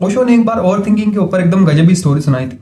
ओशो ने एक बार over thinking के ऊपर एकदम गजबी स्टोरी सुनाई थी।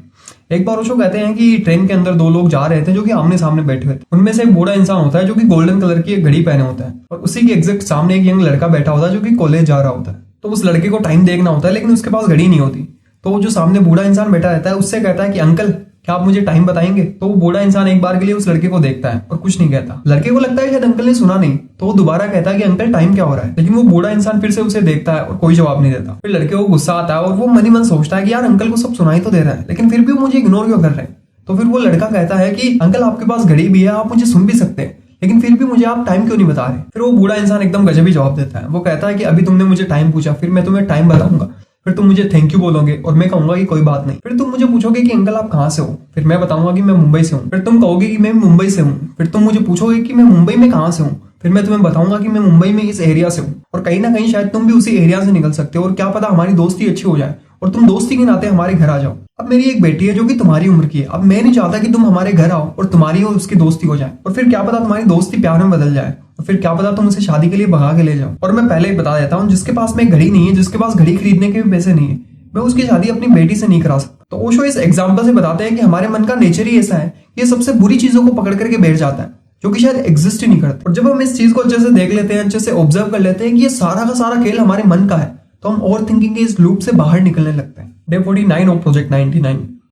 एक बार ओशो कहते हैं कि ट्रेन के अंदर दो लोग जा रहे थे जो कि आमने सामने बैठे हुए थे। उनमें से एक बूढ़ा इंसान होता है जो कि गोल्डन कलर की एक घड़ी पहने होता है और उसी के एग्जैक्ट सामने एक यंग लड़का बैठा होता है जो कि कॉलेज जा रहा होता है। तो उस लड़के को टाइम देखना होता है लेकिन उसके पास घड़ी नहीं होती। तो वो जो सामने बूढ़ा इंसान बैठा रहता है उससे कहता है कि अंकल क्या आप मुझे टाइम बताएंगे। तो वो बूढ़ा इंसान एक बार के लिए उस लड़के को देखता है और कुछ नहीं कहता। लड़के को लगता है शायद अंकल ने सुना नहीं, तो वो दोबारा कहता है कि अंकल टाइम क्या हो रहा है। लेकिन वो बूढ़ा इंसान फिर से उसे देखता है और कोई जवाब नहीं देता। फिर लड़के को गुस्सा आता है और वो मन ही मन सोचता है कि यार अंकल को सब सुनाई तो दे रहा है लेकिन फिर भी वो मुझे इग्नोर क्यों कर रहे हैं। तो फिर वो लड़का कहता है कि अंकल आपके पास घड़ी भी है, आप मुझे सुन भी सकते हैं लेकिन फिर भी मुझे आप टाइम क्यों नहीं बता रहे। फिर वो बूढ़ा इंसान एकदम गजबी जवाब देता है। वो कहता है कि अभी तुमने मुझे टाइम पूछा, फिर मैं तुम्हें टाइम बताऊंगा, फिर तुम मुझे थैंक यू बोलोगे और मैं कहूंगा कि कोई बात नहीं। फिर तुम मुझे पूछोगे कि अंकल आप कहाँ से हो, फिर मैं बताऊंगा कि मैं मुंबई से हूँ। फिर तुम कहोगे कि मैं मुंबई से हूँ। फिर तुम मुझे पूछोगे कि मैं मुंबई में कहाँ से हूँ, फिर मैं तुम्हें बताऊंगा कि मैं मुंबई में इस एरिया से हूँ। और कहीं ना कहीं शायद तुम भी उसी एरिया से निकल सकते हो और क्या पता हमारी दोस्ती अच्छी हो जाए और तुम दोस्ती के नाते हमारे घर आ जाओ। अब मेरी एक बेटी है जो कि तुम्हारी उम्र की है। अब मैं नहीं चाहता कि तुम हमारे घर आओ और तुम्हारी और उसकी दोस्ती हो जाए और फिर क्या पता तुम्हारी दोस्ती प्यार में बदल जाए और फिर क्या पता तुम उसे शादी के लिए भगा के ले जाओ। और मैं पहले ही बता देता हूँ, जिसके पास में घड़ी नहीं है, जिसके पास घड़ी खरीदने के भी पैसे नहीं है, मैं उसकी शादी अपनी बेटी से नहीं करा सकता। तो ओशो इस एग्जाम्पल से बताते हैं कि हमारे मन का नेचर ही ऐसा है कि ये सबसे बुरी चीजों को पकड़ करके बैठ जाता है जो कि शायद एग्जिस्ट ही नहीं करते। और जब हम इस चीज को अच्छे से देख लेते हैं, अच्छे से ऑब्जर्व कर लेते हैं कि ये सारा का सारा खेल हमारे मन का है, तो हम ओवर थिंकिंग के इस लूप से बाहर निकलने लगते हैं। Day 49 of project 99।